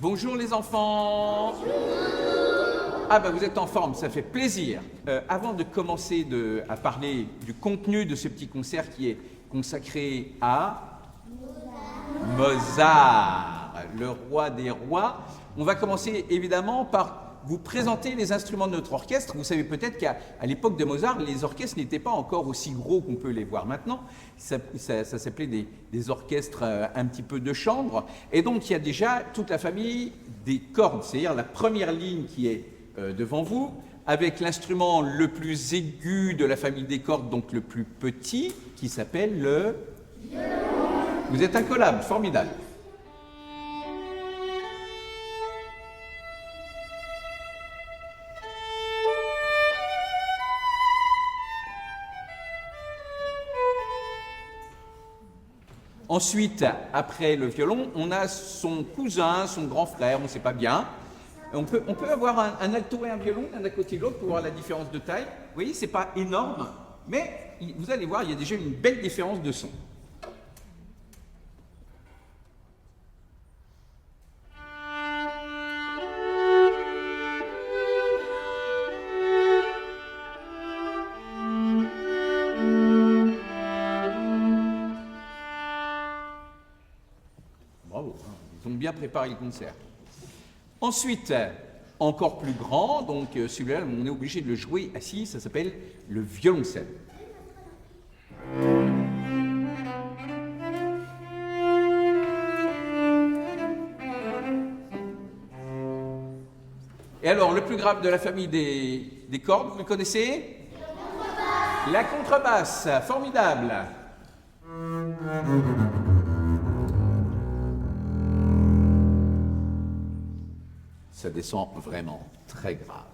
Bonjour les enfants. Bonjour. Ah ben vous êtes en forme, ça fait plaisir. Avant de commencer à parler du contenu de ce petit concert qui est consacré à Mozart, le roi des rois, on va commencer évidemment par vous présenter les instruments de notre orchestre. Vous savez peut-être qu'à l'époque de Mozart, les orchestres n'étaient pas encore aussi gros qu'on peut les voir maintenant. Ça s'appelait des orchestres un petit peu de chambre. Et donc il y a déjà toute la famille des cordes, c'est-à-dire la première ligne qui est devant vous, avec l'instrument le plus aigu de la famille des cordes, donc le plus petit, qui s'appelle le violon. Vous êtes incollable, formidable. Ensuite, après le violon, on a son cousin, son grand frère, on ne sait pas bien. On peut avoir un alto et un violon l'un à côté de l'autre pour voir la différence de taille. Vous voyez, ce n'est pas énorme, mais vous allez voir, il y a déjà une belle différence de son. Bravo, ils ont bien préparé le concert. Ensuite, encore plus grand, donc celui-là, on est obligé de le jouer assis, ça s'appelle le violoncelle. Et alors, le plus grave de la famille des cordes, vous le connaissez? La contrebasse, formidable. Ça descend vraiment très grave.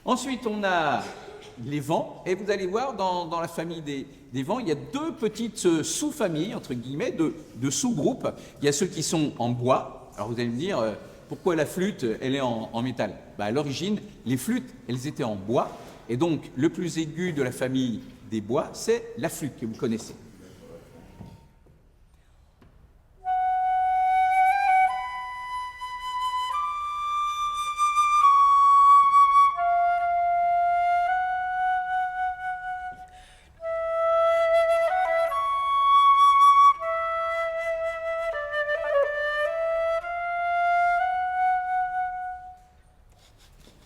Ensuite, on a les vents, et vous allez voir, dans la famille des vents, il y a deux petites sous-familles, entre guillemets, de sous-groupes. Il y a ceux qui sont en bois. Alors vous allez me dire, pourquoi la flûte, elle est en métal? À l'origine, les flûtes, elles étaient en bois, et donc le plus aigu de la famille des bois, c'est la flûte que vous connaissez.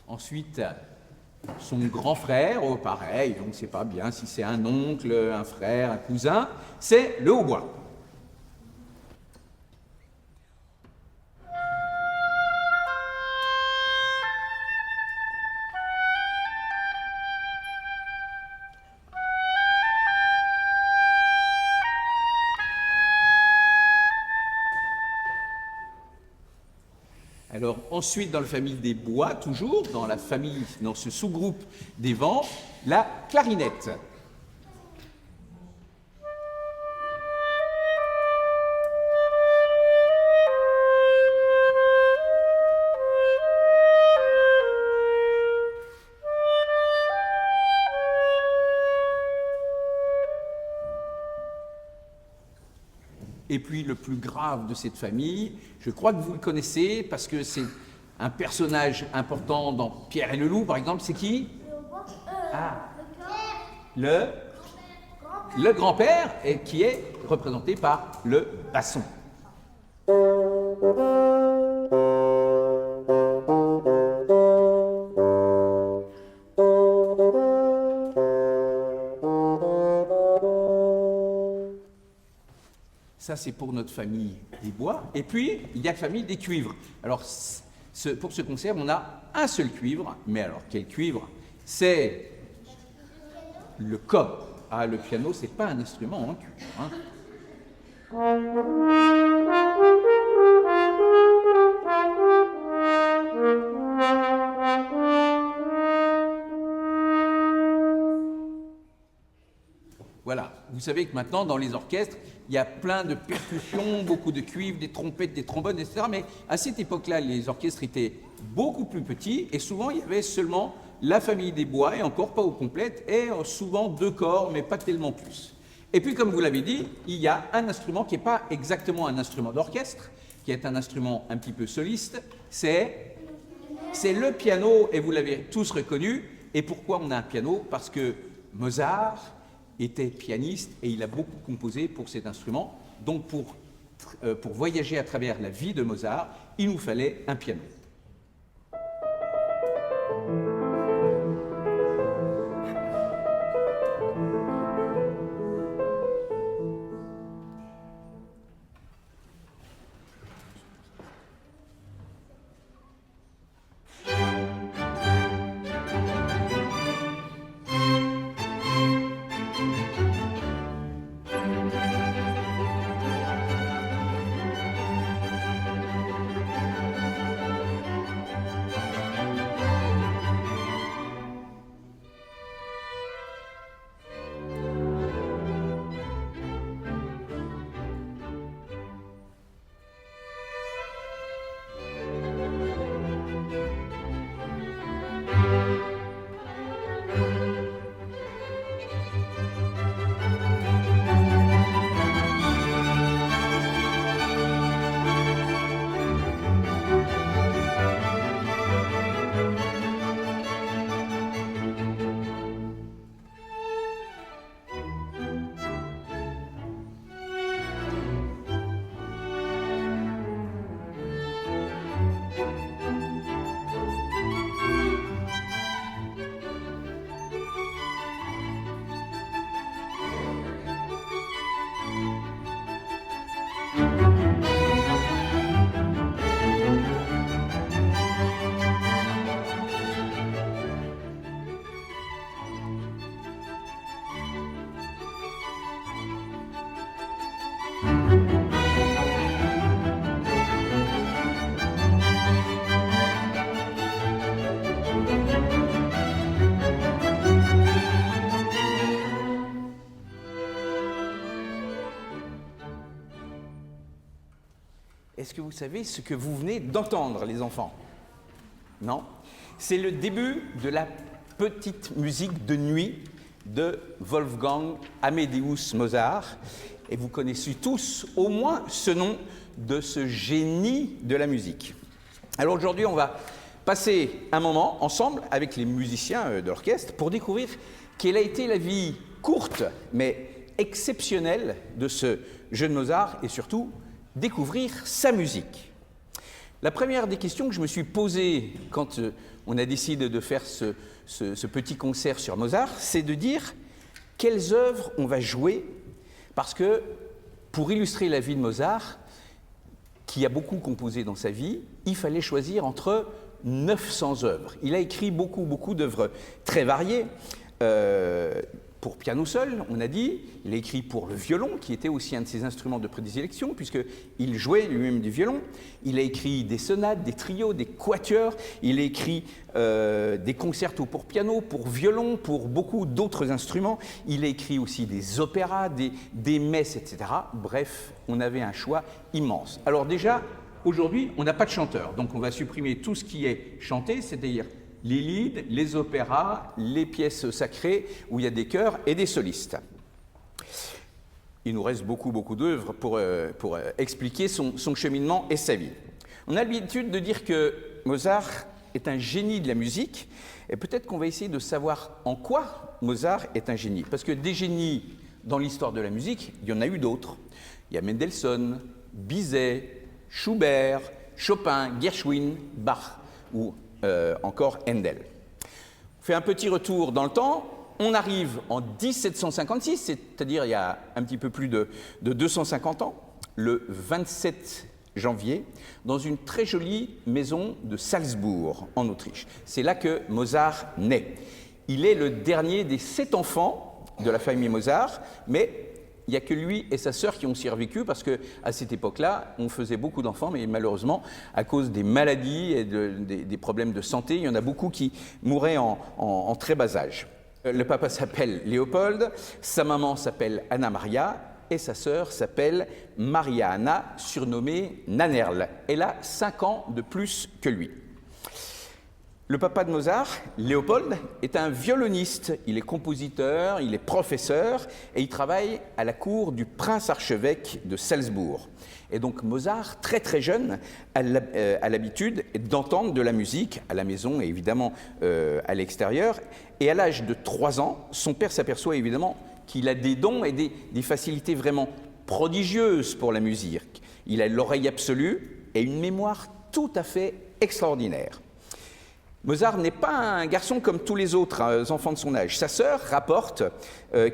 Ensuite, son grand frère, pareil, donc c'est pas bien si c'est un oncle, un frère, un cousin, c'est le hautbois. Alors ensuite, dans la famille des bois, toujours, dans ce sous-groupe des vents, la clarinette. Et puis le plus grave de cette famille, je crois que vous le connaissez parce que c'est un personnage important dans Pierre et le Loup, par exemple, c'est qui? Le grand-père, et qui est représenté par le basson. Ça, c'est pour notre famille des bois. Et puis, il y a la famille des cuivres. Alors, pour ce concert, on a un seul cuivre. Mais alors, quel cuivre? C'est le cob. Ah, le piano, c'est pas un instrument en cuivre. Hein. Voilà, vous savez que maintenant, dans les orchestres, il y a plein de percussions, beaucoup de cuivres, des trompettes, des trombones, etc. Mais à cette époque-là, les orchestres étaient beaucoup plus petits et souvent, il y avait seulement la famille des bois, et encore pas au complète, et souvent deux corps, mais pas tellement plus. Et puis, comme vous l'avez dit, il y a un instrument qui n'est pas exactement un instrument d'orchestre, qui est un instrument un petit peu soliste, c'est le piano, et vous l'avez tous reconnu. Et pourquoi on a un piano? Parce que Mozart était pianiste et il a beaucoup composé pour cet instrument. Donc pour voyager à travers la vie de Mozart, il nous fallait un piano. Est-ce que vous savez ce que vous venez d'entendre, les enfants? Non? C'est le début de la petite musique de nuit de Wolfgang Amadeus Mozart. Et vous connaissez tous au moins ce nom de ce génie de la musique. Alors aujourd'hui, on va passer un moment ensemble avec les musiciens de l'orchestre pour découvrir quelle a été la vie courte mais exceptionnelle de ce jeune Mozart et surtout découvrir sa musique. La première des questions que je me suis posée quand on a décidé de faire ce petit concert sur Mozart, c'est de dire quelles œuvres on va jouer, parce que pour illustrer la vie de Mozart, qui a beaucoup composé dans sa vie, il fallait choisir entre 900 œuvres. Il a écrit beaucoup d'œuvres très variées. Pour piano seul, on a dit, il a écrit pour le violon, qui était aussi un de ses instruments de prédilection, puisqu'il jouait lui-même du violon. Il a écrit des sonates, des trios, des quatuors. Il a écrit des concertos pour piano, pour violon, pour beaucoup d'autres instruments. Il a écrit aussi des opéras, des messes, etc. Bref, on avait un choix immense. Alors déjà, aujourd'hui, on n'a pas de chanteur, donc on va supprimer tout ce qui est chanté, c'est-à-dire les lieds, les opéras, les pièces sacrées où il y a des chœurs et des solistes. Il nous reste beaucoup d'œuvres pour expliquer son cheminement et sa vie. On a l'habitude de dire que Mozart est un génie de la musique, et peut-être qu'on va essayer de savoir en quoi Mozart est un génie. Parce que des génies dans l'histoire de la musique, il y en a eu d'autres. Il y a Mendelssohn, Bizet, Schubert, Chopin, Gershwin, Bach ou encore Handel. On fait un petit retour dans le temps. On arrive en 1756, c'est-à-dire il y a un petit peu plus de 250 ans, le 27 janvier, dans une très jolie maison de Salzbourg, en Autriche. C'est là que Mozart naît. Il est le dernier des 7 enfants de la famille Mozart, mais il n'y a que lui et sa sœur qui ont survécu parce qu'à cette époque-là, on faisait beaucoup d'enfants, mais malheureusement, à cause des maladies et des problèmes de santé, il y en a beaucoup qui mouraient en très bas âge. Le papa s'appelle Léopold, sa maman s'appelle Anna Maria et sa sœur s'appelle Maria Anna, surnommée Nannerl. Elle a 5 ans de plus que lui. Le papa de Mozart, Léopold, est un violoniste. Il est compositeur, il est professeur et il travaille à la cour du prince-archevêque de Salzbourg. Et donc Mozart, très très jeune, a l'habitude d'entendre de la musique à la maison et évidemment à l'extérieur. Et à l'âge de 3 ans, son père s'aperçoit évidemment qu'il a des dons et des facilités vraiment prodigieuses pour la musique. Il a l'oreille absolue et une mémoire tout à fait extraordinaire. Mozart n'est pas un garçon comme tous les autres enfants de son âge. Sa sœur rapporte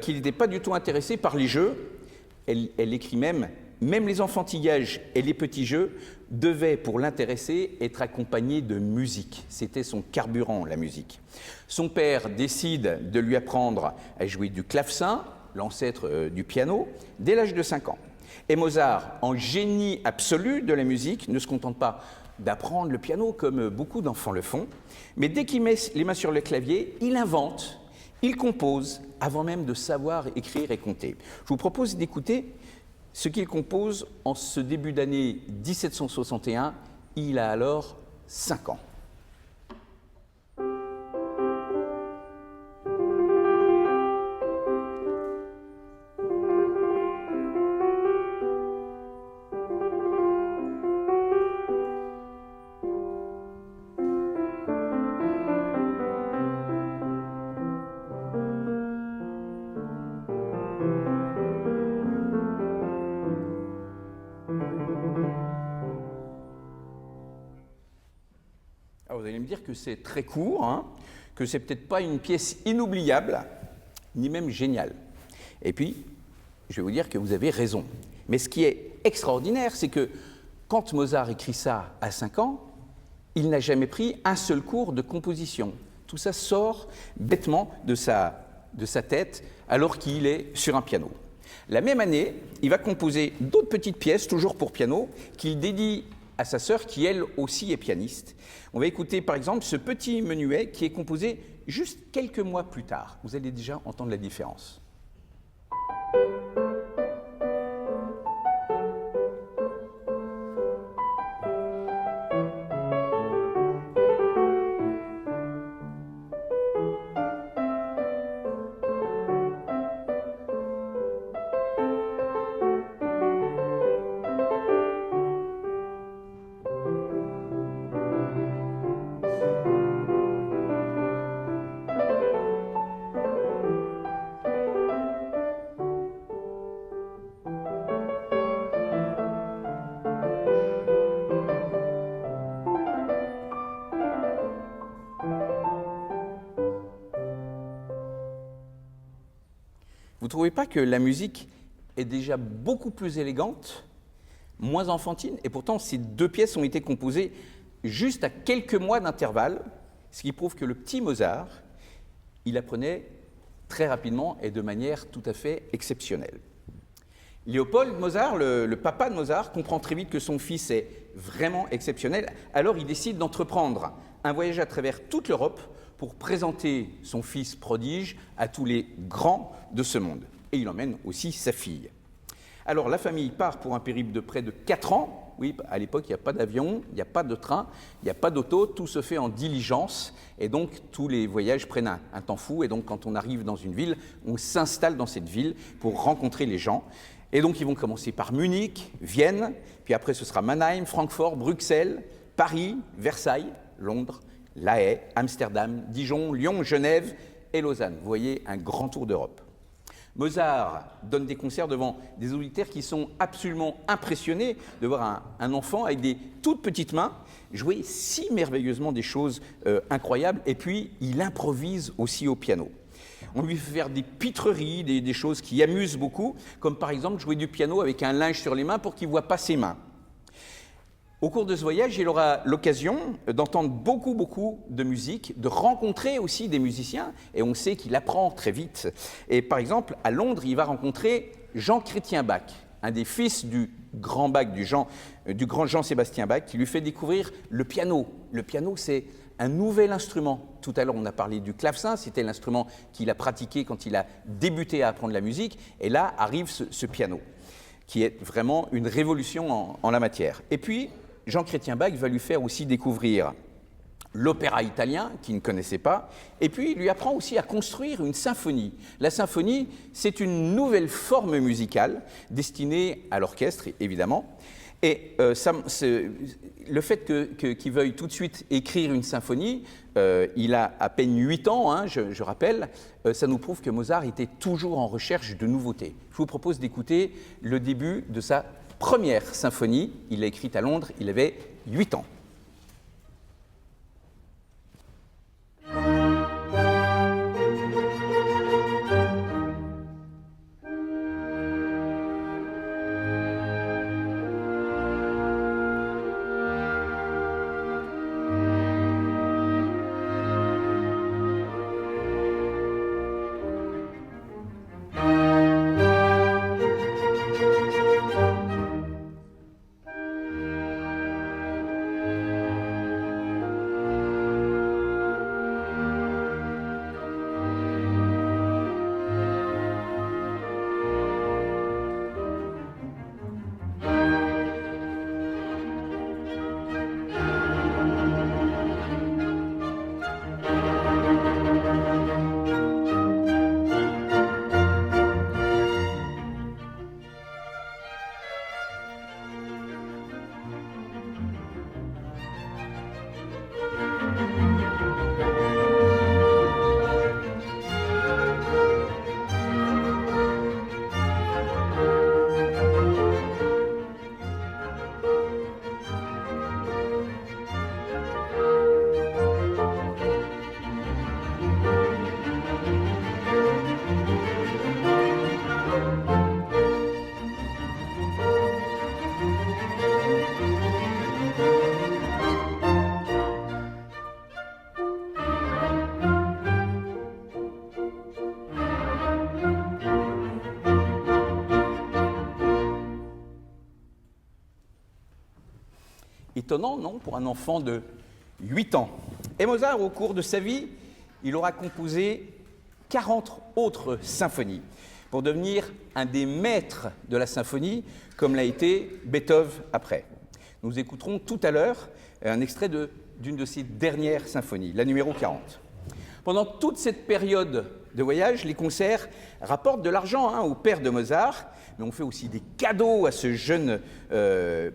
qu'il n'était pas du tout intéressé par les jeux. Elle écrit même les enfantillages et les petits jeux devaient, pour l'intéresser, être accompagnés de musique. C'était son carburant, la musique. Son père décide de lui apprendre à jouer du clavecin, l'ancêtre du piano, dès l'âge de 5 ans. Et Mozart, en génie absolu de la musique, ne se contente pas d'apprendre le piano comme beaucoup d'enfants le font, mais dès qu'il met les mains sur le clavier, il invente, il compose, avant même de savoir écrire et compter. Je vous propose d'écouter ce qu'il compose en ce début d'année 1761. Il a alors 5 ans. Vous allez me dire que c'est très court, hein, que c'est peut-être pas une pièce inoubliable, ni même géniale. Et puis, je vais vous dire que vous avez raison. Mais ce qui est extraordinaire, c'est que quand Mozart écrit ça à 5 ans, il n'a jamais pris un seul cours de composition. Tout ça sort bêtement de sa tête alors qu'il est sur un piano. La même année, il va composer d'autres petites pièces, toujours pour piano, qu'il dédie à sa sœur qui, elle aussi, est pianiste. On va écouter, par exemple, ce petit menuet qui est composé juste quelques mois plus tard. Vous allez déjà entendre la différence. Vous ne trouvez pas que la musique est déjà beaucoup plus élégante, moins enfantine, et pourtant ces 2 pièces ont été composées juste à quelques mois d'intervalle, ce qui prouve que le petit Mozart, il apprenait très rapidement et de manière tout à fait exceptionnelle. Léopold Mozart, le papa de Mozart, comprend très vite que son fils est vraiment exceptionnel, alors il décide d'entreprendre un voyage à travers toute l'Europe pour présenter son fils prodige à tous les grands de ce monde. Et il emmène aussi sa fille. Alors la famille part pour un périple de près de 4 ans. Oui, à l'époque, il n'y a pas d'avion, il n'y a pas de train, il n'y a pas d'auto, tout se fait en diligence. Et donc, tous les voyages prennent un temps fou. Et donc, quand on arrive dans une ville, on s'installe dans cette ville pour rencontrer les gens. Et donc, ils vont commencer par Munich, Vienne, puis après, ce sera Mannheim, Francfort, Bruxelles, Paris, Versailles, Londres, La Haye, Amsterdam, Dijon, Lyon, Genève et Lausanne. Vous voyez, un grand tour d'Europe. Mozart donne des concerts devant des auditeurs qui sont absolument impressionnés de voir un enfant avec des toutes petites mains jouer si merveilleusement des choses incroyables. Et puis, il improvise aussi au piano. On lui fait faire des pitreries, des choses qui amusent beaucoup, comme par exemple jouer du piano avec un linge sur les mains pour qu'il ne voit pas ses mains. Au cours de ce voyage, il aura l'occasion d'entendre beaucoup de musique, de rencontrer aussi des musiciens, et on sait qu'il apprend très vite. Et par exemple, à Londres, il va rencontrer Jean-Chrétien Bach, un des fils du grand Bach, du grand Jean-Sébastien Bach, qui lui fait découvrir le piano. Le piano, c'est un nouvel instrument. Tout à l'heure, on a parlé du clavecin, c'était l'instrument qu'il a pratiqué quand il a débuté à apprendre la musique, et là arrive ce piano, qui est vraiment une révolution en la matière. Et puis, Jean-Chrétien Bach va lui faire aussi découvrir l'opéra italien, qu'il ne connaissait pas, et puis il lui apprend aussi à construire une symphonie. La symphonie, c'est une nouvelle forme musicale destinée à l'orchestre, évidemment, et le fait qu'il veuille tout de suite écrire une symphonie, il a à peine 8 ans, hein, je rappelle, ça nous prouve que Mozart était toujours en recherche de nouveautés. Je vous propose d'écouter le début de sa première symphonie. Il l'a écrite à Londres, il avait 8 ans. Étonnant, non, pour un enfant de 8 ans. Et Mozart, au cours de sa vie, il aura composé 40 autres symphonies pour devenir un des maîtres de la symphonie, comme l'a été Beethoven après. Nous écouterons tout à l'heure un extrait d'une de ses dernières symphonies, la numéro 40. Pendant toute cette période de voyage, les concerts rapportent de l'argent au père de Mozart, mais on fait aussi des cadeaux à ce jeune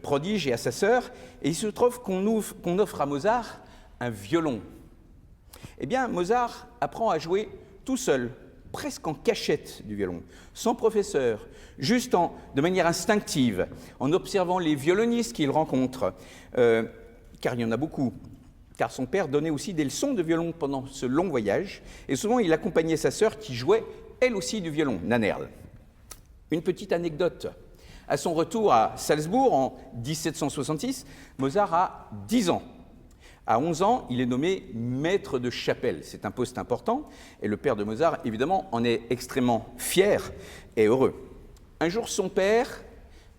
prodige et à sa sœur, et il se trouve qu'on offre à Mozart un violon. Eh bien, Mozart apprend à jouer tout seul, presque en cachette du violon, sans professeur, juste de manière instinctive, en observant les violonistes qu'il rencontre, car il y en a beaucoup. Car son père donnait aussi des leçons de violon pendant ce long voyage, et souvent il accompagnait sa sœur qui jouait elle aussi du violon, Nannerl. Une petite anecdote. À son retour à Salzbourg en 1766, Mozart a 10 ans. À 11 ans, il est nommé maître de chapelle. C'est un poste important, et le père de Mozart, évidemment, en est extrêmement fier et heureux. Un jour, son père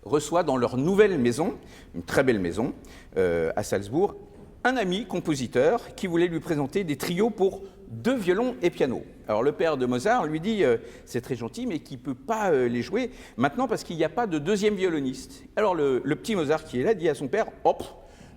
reçoit dans leur nouvelle maison, une très belle maison, à Salzbourg, un ami compositeur qui voulait lui présenter des trios pour 2 violons et piano. Alors le père de Mozart lui dit c'est très gentil, mais qu'il ne peut pas les jouer maintenant parce qu'il n'y a pas de deuxième violoniste. Alors le petit Mozart qui est là dit à son père hop,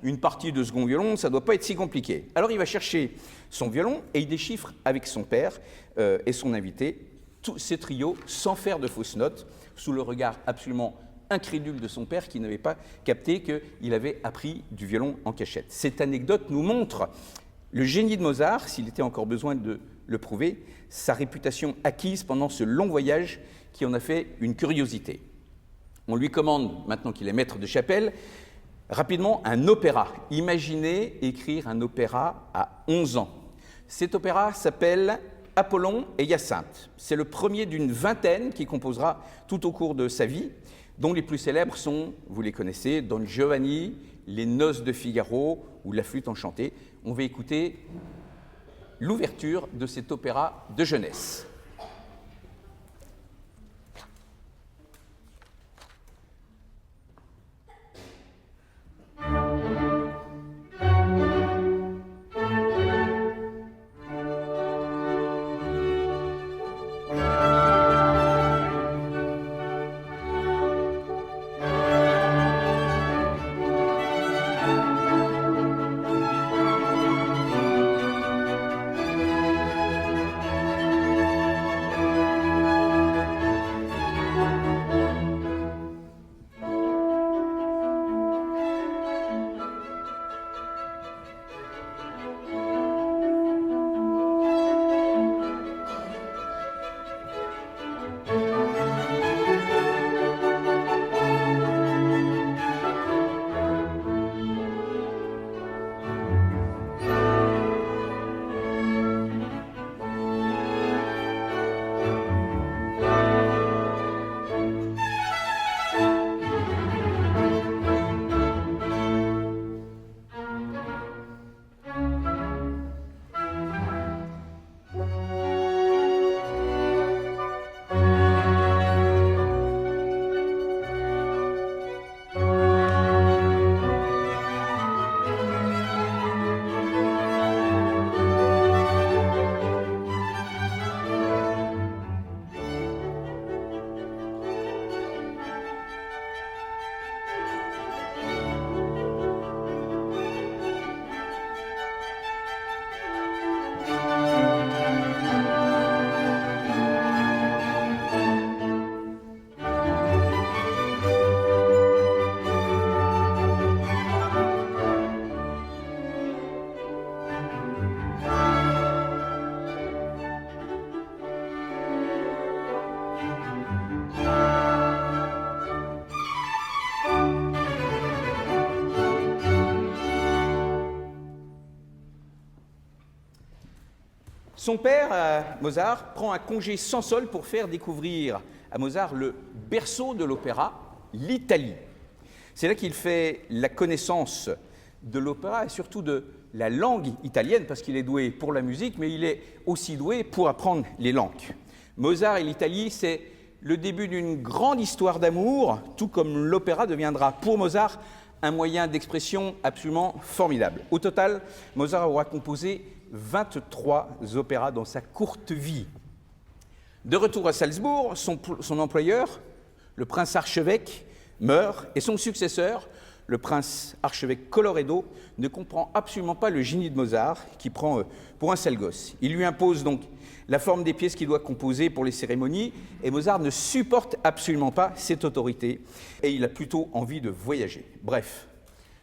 une partie de second violon, ça ne doit pas être si compliqué. Alors il va chercher son violon et il déchiffre avec son père et son invité tous ces trios sans faire de fausses notes, sous le regard absolument incrédule de son père qui n'avait pas capté qu'il avait appris du violon en cachette. Cette anecdote nous montre le génie de Mozart, s'il était encore besoin de le prouver, sa réputation acquise pendant ce long voyage qui en a fait une curiosité. On lui commande, maintenant qu'il est maître de chapelle, rapidement un opéra. Imaginez écrire un opéra à 11 ans. Cet opéra s'appelle Apollon et Hyacinthe. C'est le premier d'une vingtaine qu'il composera tout au cours de sa vie, dont les plus célèbres sont, vous les connaissez, Don Giovanni, Les Noces de Figaro ou La Flûte enchantée. On va écouter l'ouverture de cet opéra de jeunesse. Son père, Mozart, prend un congé sans solde pour faire découvrir à Mozart le berceau de l'opéra, l'Italie. C'est là qu'il fait la connaissance de l'opéra et surtout de la langue italienne, parce qu'il est doué pour la musique, mais il est aussi doué pour apprendre les langues. Mozart et l'Italie, c'est le début d'une grande histoire d'amour, tout comme l'opéra deviendra pour Mozart un moyen d'expression absolument formidable. Au total, Mozart aura composé 23 opéras dans sa courte vie. De retour à Salzbourg, son employeur, le prince archevêque, meurt et son successeur, le prince archevêque Colloredo, ne comprend absolument pas le génie de Mozart, qui prend pour un sale gosse. Il lui impose donc la forme des pièces qu'il doit composer pour les cérémonies, et Mozart ne supporte absolument pas cette autorité, et il a plutôt envie de voyager. Bref,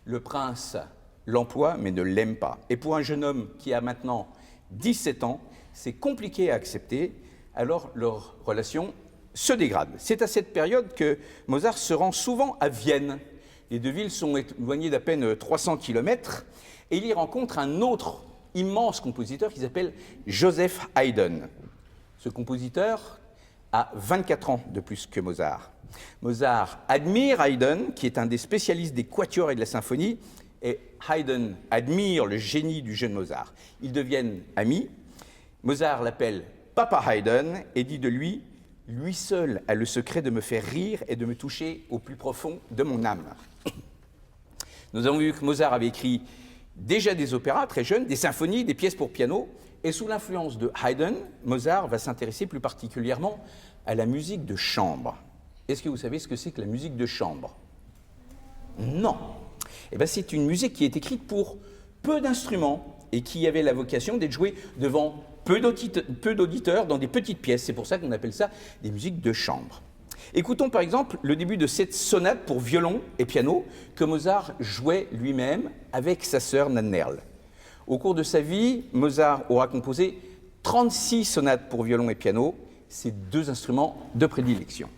le prince l'emploie, mais ne l'aime pas. Et pour un jeune homme qui a maintenant 17 ans, c'est compliqué à accepter, alors leur relation se dégrade. C'est à cette période que Mozart se rend souvent à Vienne. Les deux villes sont éloignées d'à peine 300 km, et il y rencontre un autre immense compositeur qui s'appelle Joseph Haydn. Ce compositeur a 24 ans de plus que Mozart. Mozart admire Haydn, qui est un des spécialistes des quatuors et de la symphonie, et Haydn admire le génie du jeune Mozart. Ils deviennent amis. Mozart l'appelle Papa Haydn et dit de lui « Lui seul a le secret de me faire rire et de me toucher au plus profond de mon âme. » Nous avons vu que Mozart avait écrit déjà des opéras très jeunes, des symphonies, des pièces pour piano, et sous l'influence de Haydn, Mozart va s'intéresser plus particulièrement à la musique de chambre. Est-ce que vous savez ce que c'est que la musique de chambre? Non. Eh bien, c'est une musique qui est écrite pour peu d'instruments et qui avait la vocation d'être jouée devant peu d'auditeurs dans des petites pièces. C'est pour ça qu'on appelle ça des musiques de chambre. Écoutons par exemple le début de cette sonate pour violon et piano que Mozart jouait lui-même avec sa sœur Nannerl. Au cours de sa vie, Mozart aura composé 36 sonates pour violon et piano, ses deux instruments de prédilection.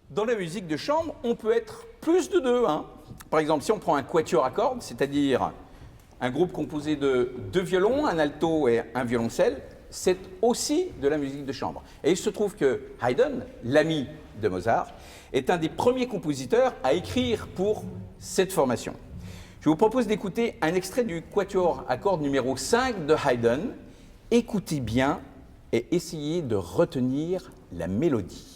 Dans la musique de chambre, on peut être plus de deux. Par exemple, si on prend un quatuor à cordes, c'est-à-dire un groupe composé de deux violons, un alto et un violoncelle, c'est aussi de la musique de chambre. Et il se trouve que Haydn, l'ami de Mozart, est un des premiers compositeurs à écrire pour cette formation. Je vous propose d'écouter un extrait du quatuor à cordes numéro 5 de Haydn. Écoutez bien et essayez de retenir la mélodie.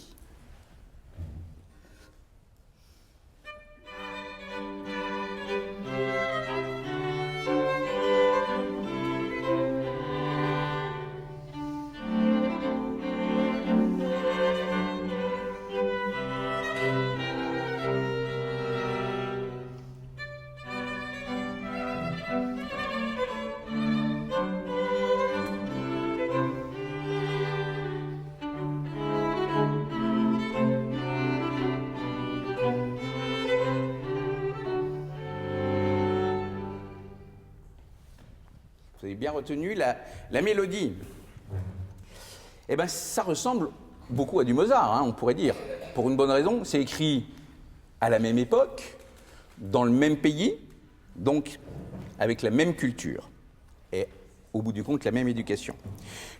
Vous avez bien retenu la mélodie. Eh bien, ça ressemble beaucoup à du Mozart, hein, on pourrait dire. Pour une bonne raison, c'est écrit à la même époque, dans le même pays, donc avec la même culture. Et au bout du compte, la même éducation.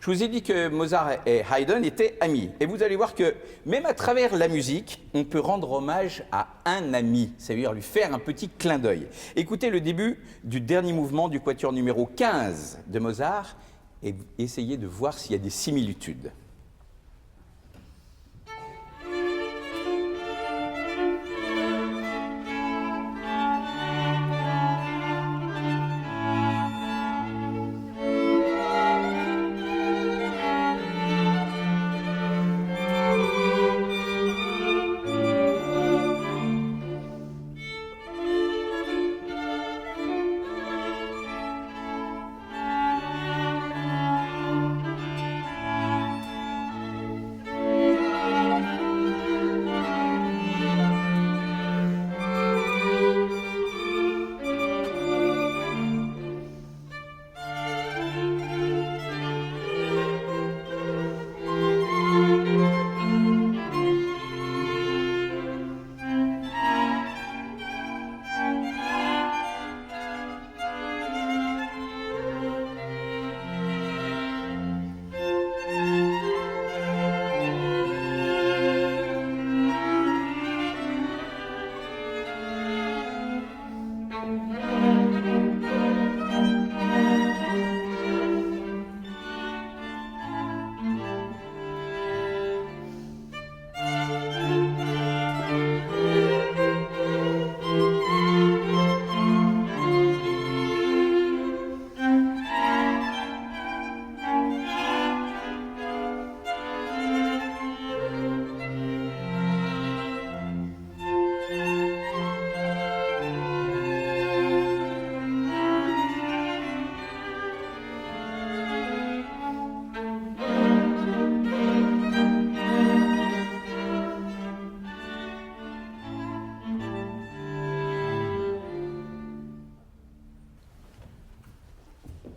Je vous ai dit que Mozart et Haydn étaient amis. Et vous allez voir que même à travers la musique, on peut rendre hommage à un ami, c'est-à-dire lui faire un petit clin d'œil. Écoutez le début du dernier mouvement du quatuor numéro 15 de Mozart et essayez de voir s'il y a des similitudes.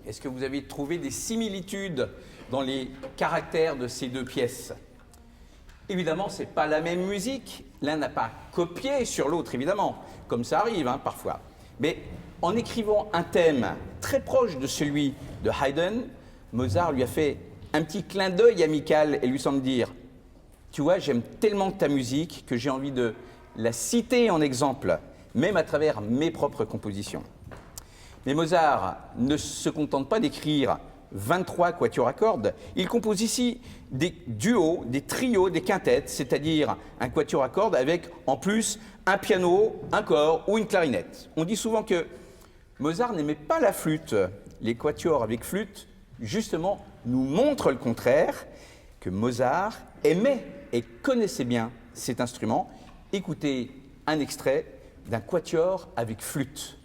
Est-ce que vous avez trouvé des similitudes dans les caractères de ces deux pièces? Évidemment, ce n'est pas la même musique. L'un n'a pas copié sur l'autre, évidemment, comme ça arrive hein, parfois. Mais en écrivant un thème très proche de celui de Haydn, Mozart lui a fait un petit clin d'œil amical et lui semble dire « Tu vois, j'aime tellement ta musique que j'ai envie de la citer en exemple, même à travers mes propres compositions. » Mais Mozart ne se contente pas d'écrire 23 quatuors à cordes, il compose ici des duos, des trios, des quintettes, c'est-à-dire un quatuor à cordes avec en plus un piano, un cor ou une clarinette. On dit souvent que Mozart n'aimait pas la flûte. Les quatuors avec flûte, justement, nous montrent le contraire, que Mozart aimait et connaissait bien cet instrument. Écoutez un extrait d'un quatuor avec flûte.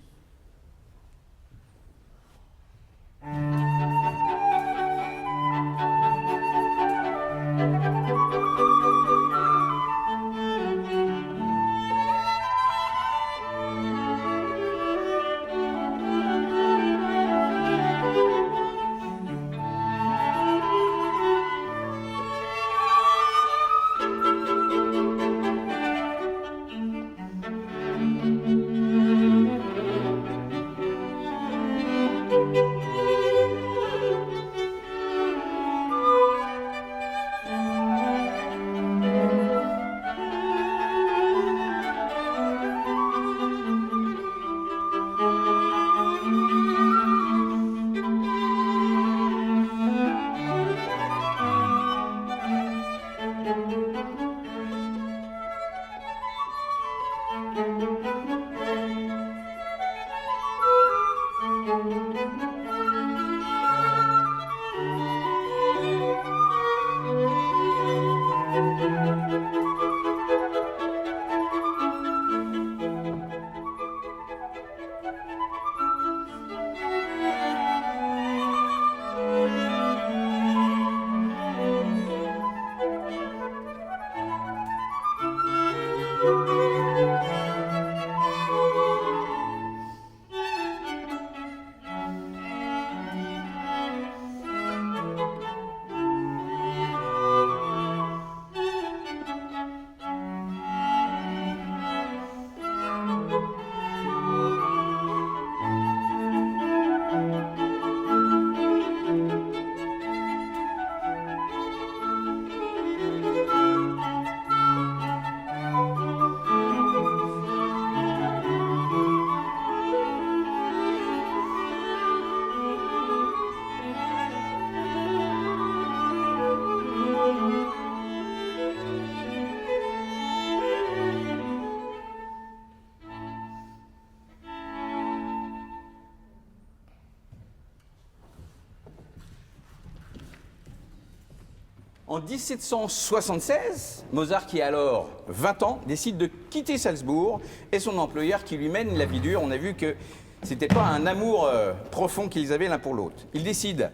En 1776, Mozart, qui a alors 20 ans, décide de quitter Salzbourg et son employeur qui lui mène la vie dure. On a vu que ce n'était pas un amour profond qu'ils avaient l'un pour l'autre. Il décide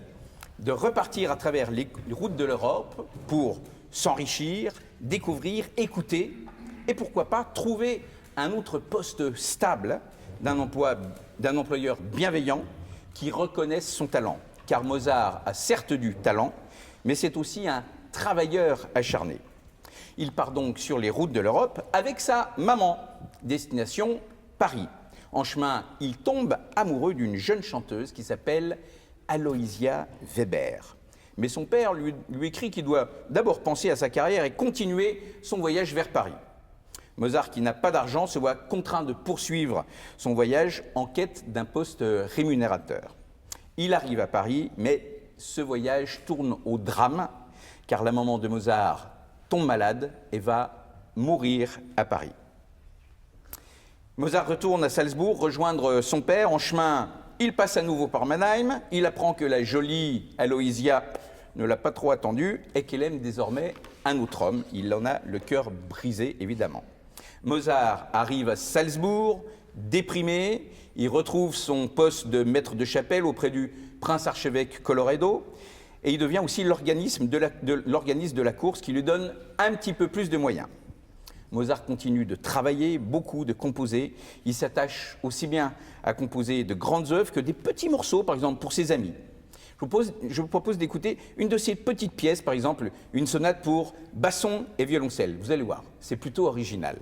de repartir à travers les routes de l'Europe pour s'enrichir, découvrir, écouter et pourquoi pas trouver un autre poste stable d'un employeur bienveillant qui reconnaisse son talent. Car Mozart a certes du talent, mais c'est aussi un travailleur acharné. Il part donc sur les routes de l'Europe avec sa maman, destination Paris. En chemin, il tombe amoureux d'une jeune chanteuse qui s'appelle Aloysia Weber. Mais son père lui écrit qu'il doit d'abord penser à sa carrière et continuer son voyage vers Paris. Mozart, qui n'a pas d'argent, se voit contraint de poursuivre son voyage en quête d'un poste rémunérateur. Il arrive à Paris, mais ce voyage tourne au drame, car la maman de Mozart tombe malade et va mourir à Paris. Mozart retourne à Salzbourg rejoindre son père. En chemin, il passe à nouveau par Mannheim. Il apprend que la jolie Aloysia ne l'a pas trop attendu et qu'elle aime désormais un autre homme. Il en a le cœur brisé, évidemment. Mozart arrive à Salzbourg, déprimé. Il retrouve son poste de maître de chapelle auprès du prince-archevêque Colloredo. Et il devient aussi l'organisme de la course qui lui donne un petit peu plus de moyens. Mozart continue de travailler, beaucoup de composer. Il s'attache aussi bien à composer de grandes œuvres que des petits morceaux, par exemple, pour ses amis. Je vous propose d'écouter une de ces petites pièces, par exemple, une sonate pour basson et violoncelle. Vous allez voir, c'est plutôt original.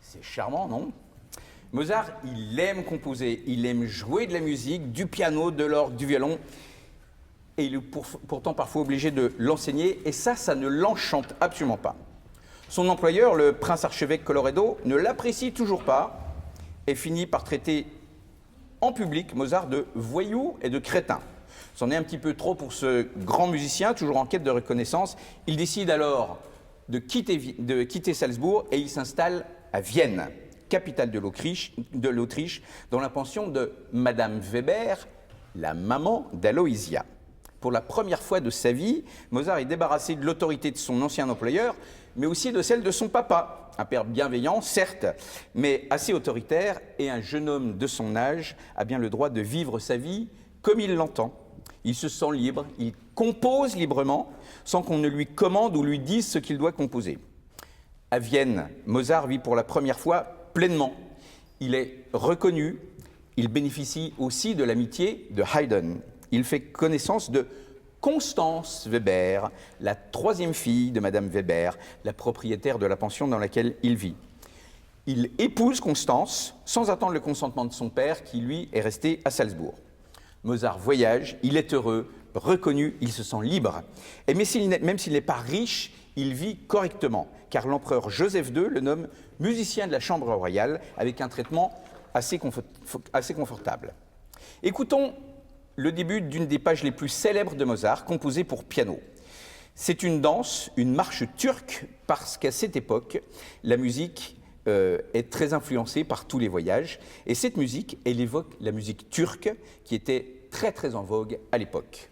C'est charmant, non? Mozart, il aime composer, il aime jouer de la musique, du piano, de l'orgue, du violon, et il est pourtant parfois obligé de l'enseigner, et ça ne l'enchante absolument pas. Son employeur, le prince-archevêque Colloredo, ne l'apprécie toujours pas et finit par traiter en public Mozart de voyou et de crétin. C'en est un petit peu trop pour ce grand musicien, toujours en quête de reconnaissance. Il décide alors de quitter Salzbourg et il s'installe à Vienne, capitale de l'Autriche, dans la pension de Madame Weber, la maman d'Aloysia. Pour la première fois de sa vie, Mozart est débarrassé de l'autorité de son ancien employeur, mais aussi de celle de son papa, un père bienveillant, certes, mais assez autoritaire, et un jeune homme de son âge a bien le droit de vivre sa vie comme il l'entend. Il se sent libre, il compose librement, sans qu'on ne lui commande ou lui dise ce qu'il doit composer. À Vienne, Mozart vit pour la première fois pleinement. Il est reconnu, il bénéficie aussi de l'amitié de Haydn. Il fait connaissance de Constance Weber, la troisième fille de Madame Weber, la propriétaire de la pension dans laquelle il vit. Il épouse Constance sans attendre le consentement de son père qui, lui, est resté à Salzbourg. Mozart voyage, il est heureux, reconnu, il se sent libre. Et même s'il n'est pas riche, il vit correctement, car l'empereur Joseph II le nomme musicien de la Chambre royale, avec un traitement assez confortable. Écoutons le début d'une des pages les plus célèbres de Mozart, composée pour piano. C'est une danse, une marche turque, parce qu'à cette époque, la musique est très influencée par tous les voyages. Et cette musique, elle évoque la musique turque, qui était très très en vogue à l'époque.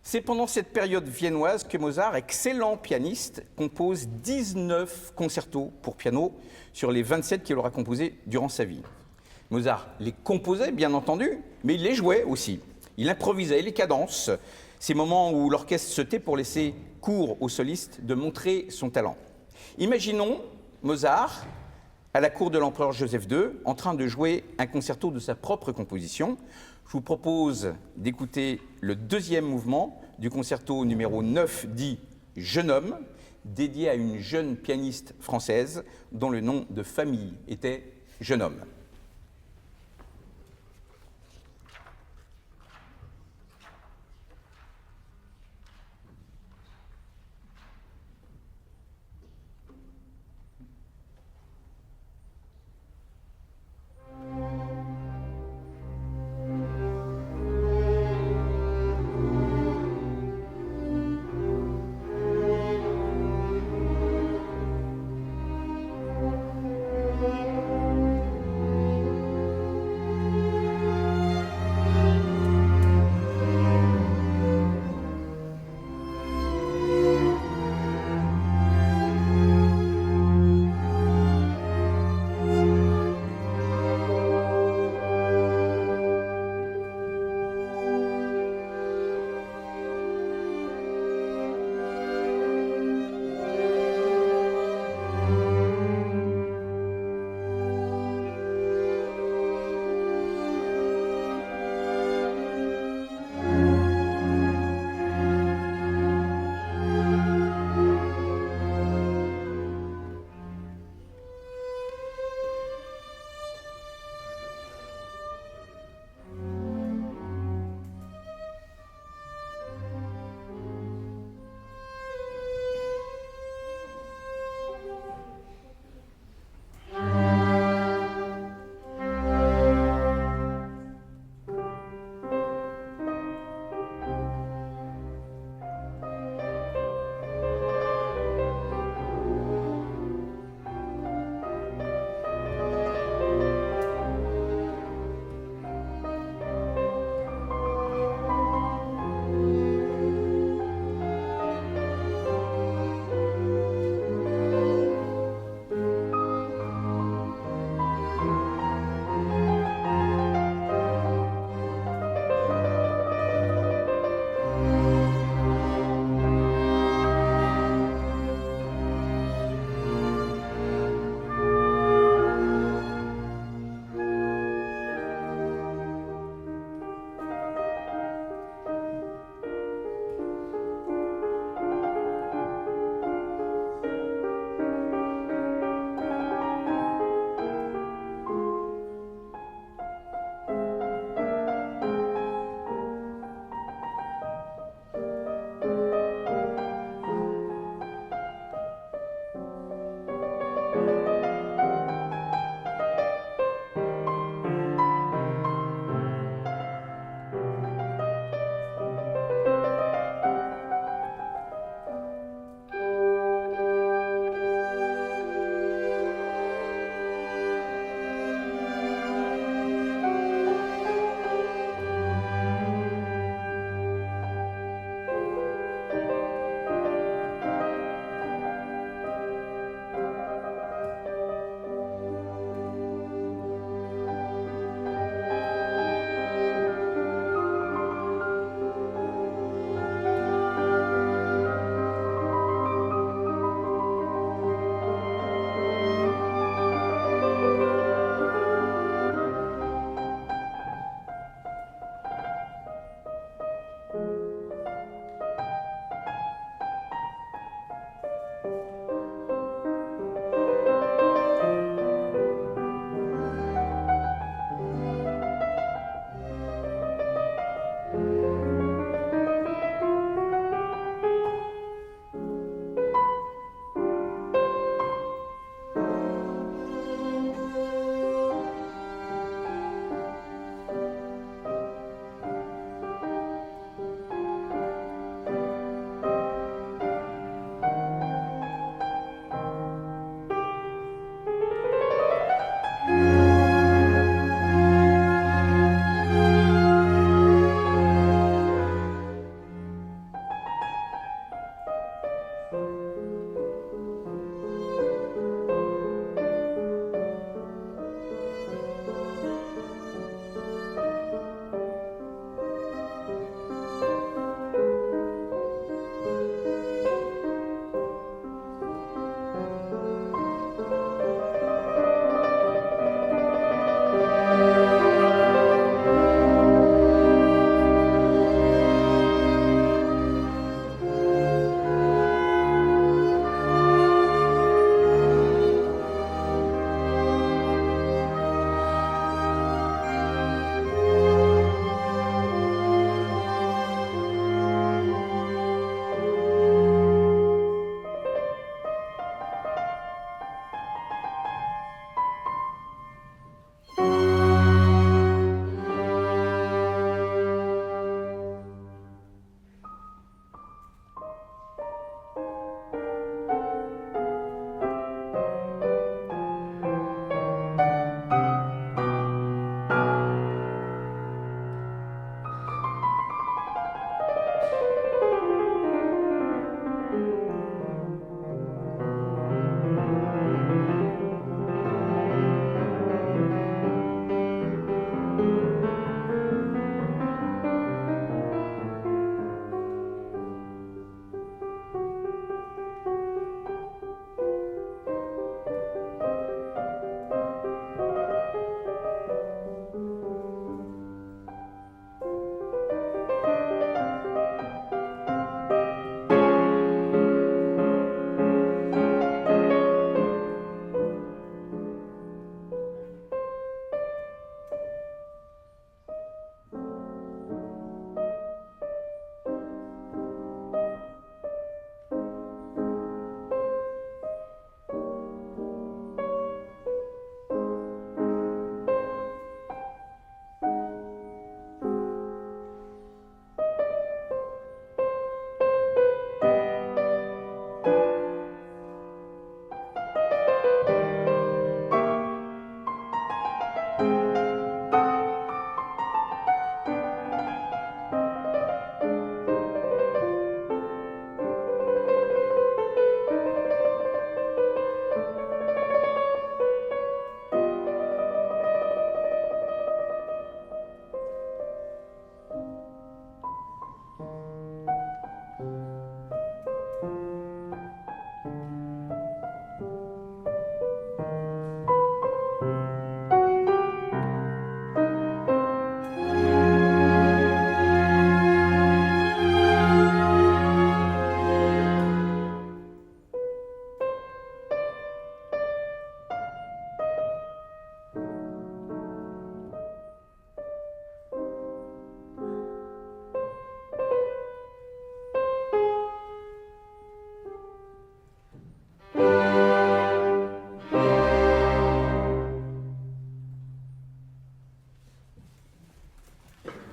C'est pendant cette période viennoise que Mozart, excellent pianiste, compose 19 concertos pour piano sur les 27 qu'il aura composés durant sa vie. Mozart les composait, bien entendu, mais il les jouait aussi. Il improvisait les cadences, ces moments où l'orchestre se tait pour laisser cours au soliste de montrer son talent. Imaginons Mozart à la cour de l'empereur Joseph II, en train de jouer un concerto de sa propre composition. Je vous propose d'écouter le deuxième mouvement du concerto numéro 9, dit « Jeune homme », dédié à une jeune pianiste française dont le nom de famille était Jeune homme.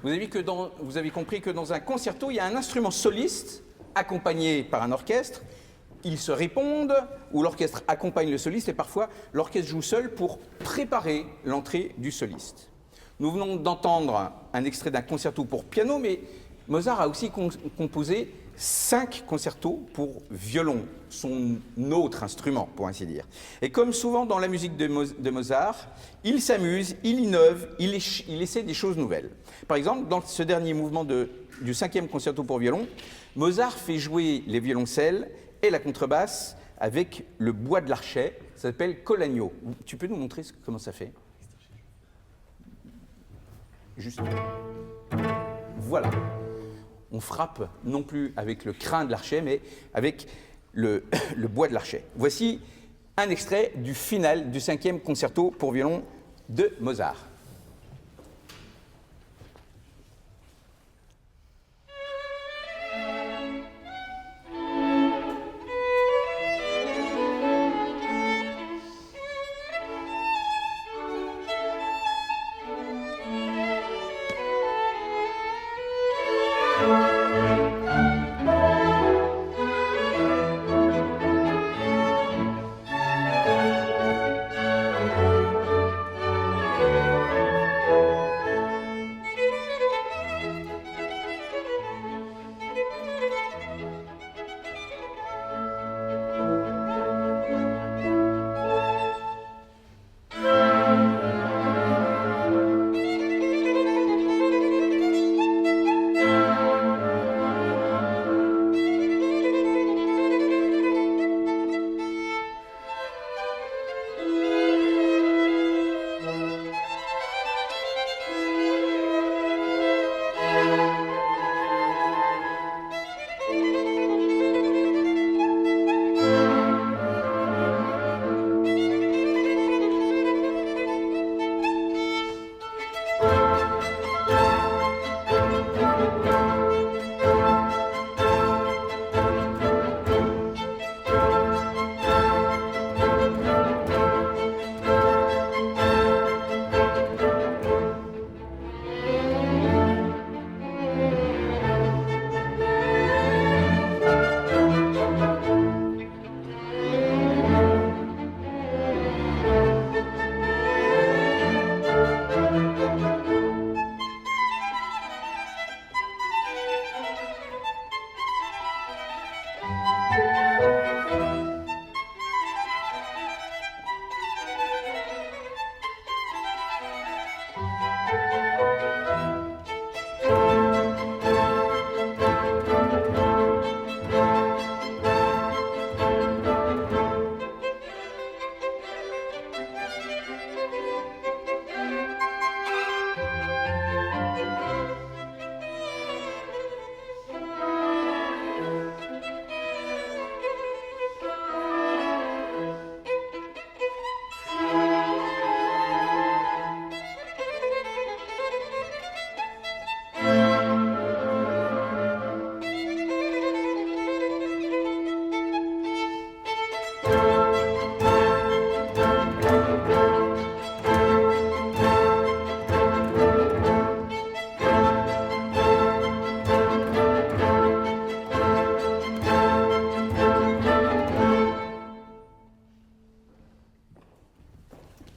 Vous avez compris que dans un concerto, il y a un instrument soliste accompagné par un orchestre. Ils se répondent, ou l'orchestre accompagne le soliste, et parfois l'orchestre joue seul pour préparer l'entrée du soliste. Nous venons d'entendre un extrait d'un concerto pour piano, mais Mozart a aussi composé 5 concertos pour violon, son autre instrument, pour ainsi dire. Et comme souvent dans la musique de Mozart, il s'amuse, il innove, il essaie des choses nouvelles. Par exemple, dans ce dernier mouvement du 5e concerto pour violon, Mozart fait jouer les violoncelles et la contrebasse avec le bois de l'archet, ça s'appelle Colagno. Tu peux nous montrer comment ça fait? Juste. Voilà. On frappe non plus avec le crin de l'archet, mais avec le bois de l'archet. Voici un extrait du final du 5e concerto pour violon de Mozart.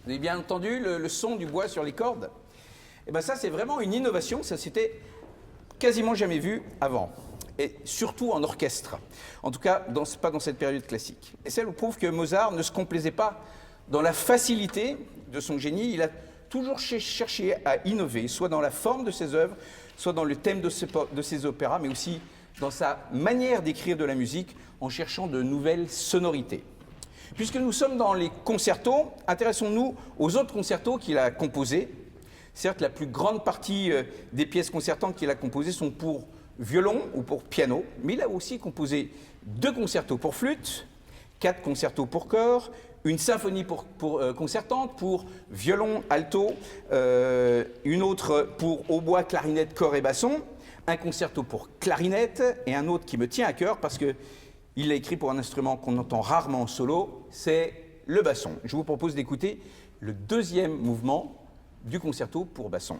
Vous avez bien entendu le son du bois sur les cordes? Et bien ça, c'est vraiment une innovation, ça s'était quasiment jamais vu avant. Et surtout en orchestre. En tout cas, pas dans cette période classique. Et ça nous prouve que Mozart ne se complaisait pas dans la facilité de son génie. Il a toujours cherché à innover, soit dans la forme de ses œuvres, soit dans le thème de ses opéras, mais aussi dans sa manière d'écrire de la musique, en cherchant de nouvelles sonorités. Puisque nous sommes dans les concertos, intéressons-nous aux autres concertos qu'il a composés. Certes, la plus grande partie des pièces concertantes qu'il a composées sont pour violon ou pour piano, mais il a aussi composé 2 concertos pour flûte, 4 concertos pour chœur, une symphonie concertante pour violon, alto, une autre pour hautbois, clarinette, cor et basson, un concerto pour clarinette et un autre qui me tient à cœur parce qu'il l'a écrit pour un instrument qu'on entend rarement en solo, c'est le basson. Je vous propose d'écouter le 2e mouvement du concerto pour basson.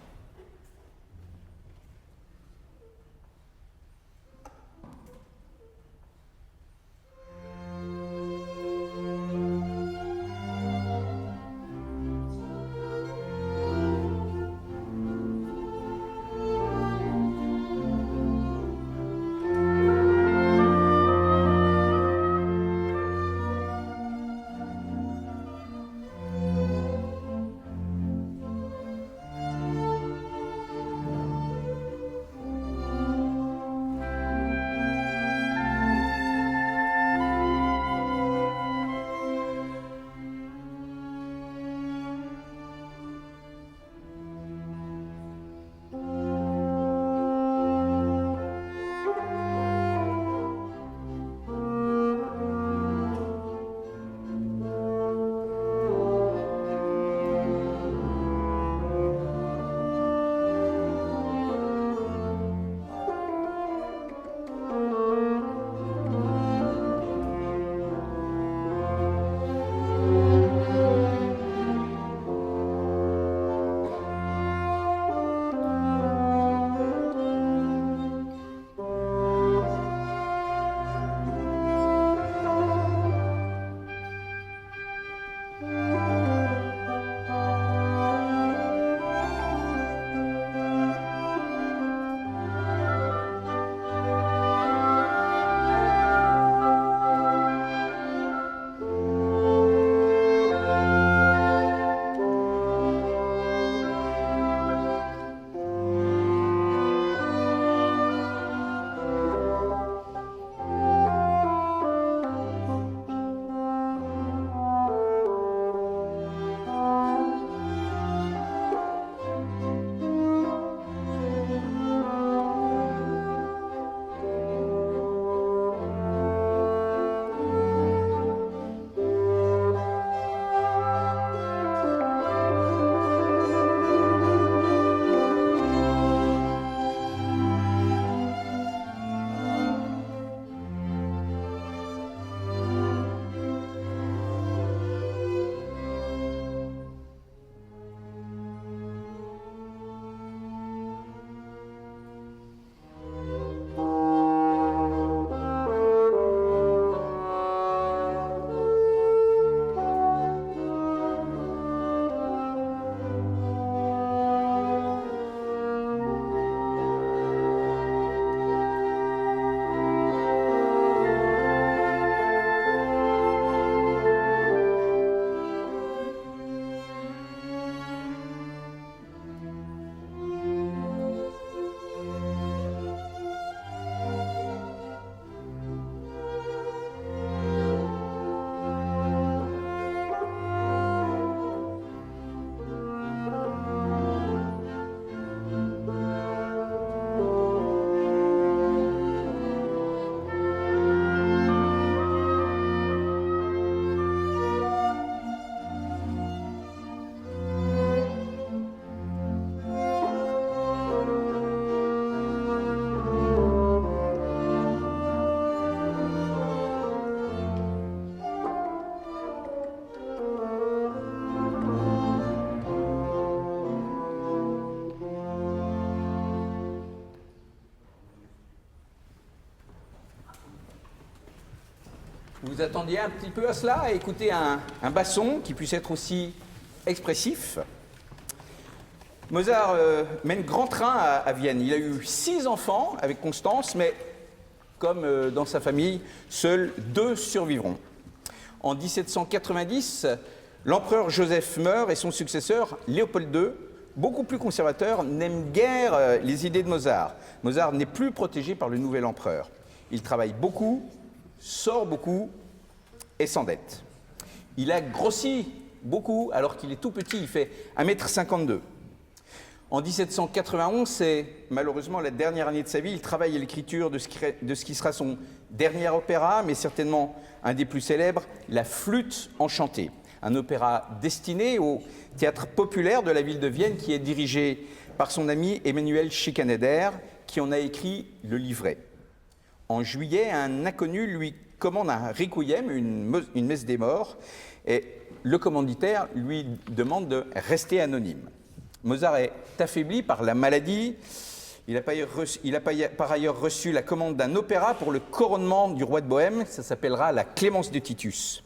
Vous attendiez un petit peu à cela, à écouter un basson qui puisse être aussi expressif. Mozart mène grand train à Vienne. Il a eu 6 enfants avec Constance, mais comme dans sa famille, seuls 2 survivront. En 1790, l'empereur Joseph meurt et son successeur, Léopold II, beaucoup plus conservateur, n'aime guère les idées de Mozart. Mozart n'est plus protégé par le nouvel empereur. Il travaille beaucoup, sort beaucoup et s'endette. Il a grossi beaucoup alors qu'il est tout petit, il fait 1,52 m. En 1791, c'est malheureusement la dernière année de sa vie, il travaille à l'écriture de ce qui sera son dernier opéra, mais certainement un des plus célèbres, La Flûte enchantée. Un opéra destiné au théâtre populaire de la ville de Vienne qui est dirigé par son ami Emmanuel Schikaneder, qui en a écrit le livret. En juillet, un inconnu lui commande un requiem, une messe des morts, et le commanditaire lui demande de rester anonyme. Mozart est affaibli par la maladie. Il a par ailleurs reçu la commande d'un opéra pour le couronnement du roi de Bohême. Ça s'appellera La Clémence de Titus.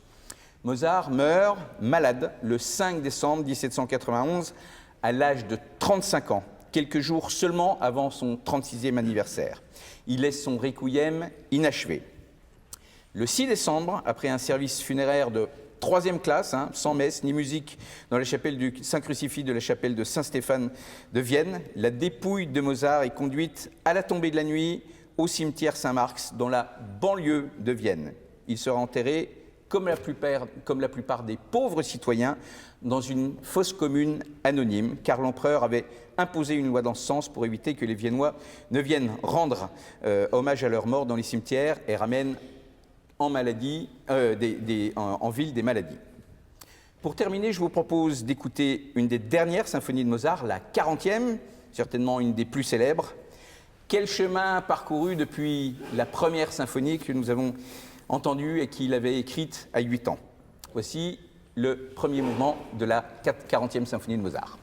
Mozart meurt malade le 5 décembre 1791 à l'âge de 35 ans, quelques jours seulement avant son 36e anniversaire. Il laisse son requiem inachevé. Le 6 décembre, après un service funéraire de 3e classe, sans messe ni musique, dans la chapelle du Saint-Crucifix de la chapelle de Saint-Stéphane de Vienne, la dépouille de Mozart est conduite à la tombée de la nuit au cimetière Saint-Marx, dans la banlieue de Vienne. Il sera enterré, comme la plupart des pauvres citoyens, dans une fosse commune anonyme, car l'empereur avait imposé une loi dans ce sens pour éviter que les Viennois ne viennent rendre hommage à leurs morts dans les cimetières et ramènent en ville des maladies. Pour terminer, je vous propose d'écouter une des dernières symphonies de Mozart, la 40e, certainement une des plus célèbres. Quel chemin parcouru depuis la première symphonie que nous avons entendue et qu'il avait écrite à 8 ans. Voici le premier mouvement de la 40e symphonie de Mozart.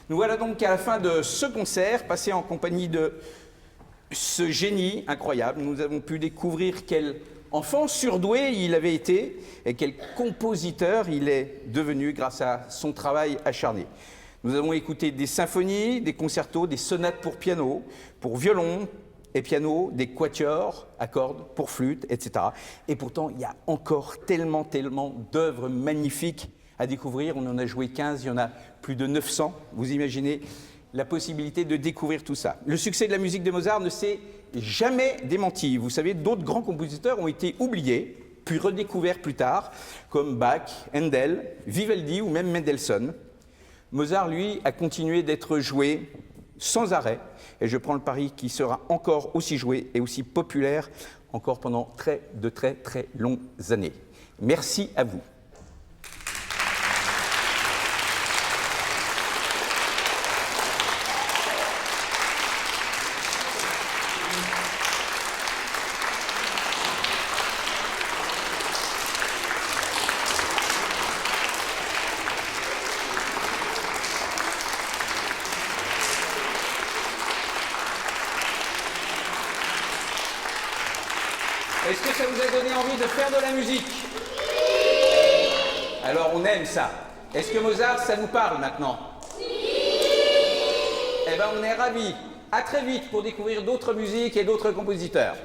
Nous voilà donc à la fin de ce concert, passé en compagnie de ce génie incroyable. Nous avons pu découvrir quel enfant surdoué il avait été et quel compositeur il est devenu grâce à son travail acharné. Nous avons écouté des symphonies, des concertos, des sonates pour piano, pour violon et piano, des quatuors à cordes pour flûte, etc. Et pourtant, il y a encore tellement d'œuvres magnifiques à découvrir. On en a joué 15, il y en a plus de 900, vous imaginez la possibilité de découvrir tout ça. Le succès de la musique de Mozart ne s'est jamais démenti. Vous savez, d'autres grands compositeurs ont été oubliés, puis redécouverts plus tard, comme Bach, Handel, Vivaldi ou même Mendelssohn. Mozart, lui, a continué d'être joué sans arrêt, et je prends le pari qu'il sera encore aussi joué et aussi populaire encore pendant de très très longues années. Merci à vous. Est-ce que ça vous a donné envie de faire de la musique? Alors on aime ça. Est-ce que Mozart, ça vous parle maintenant? Eh bien on est ravis. À très vite pour découvrir d'autres musiques et d'autres compositeurs.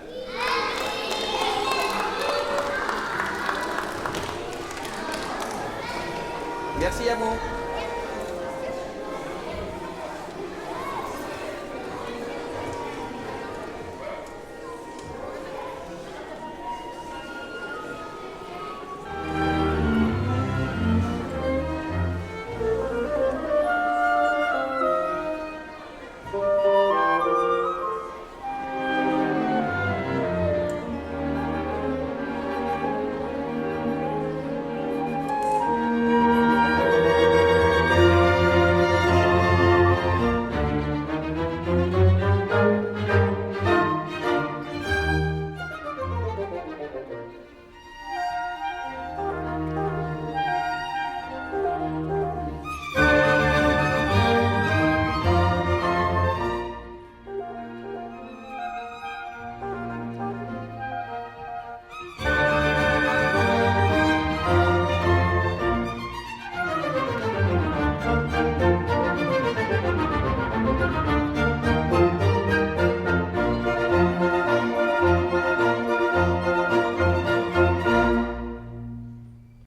Merci à vous.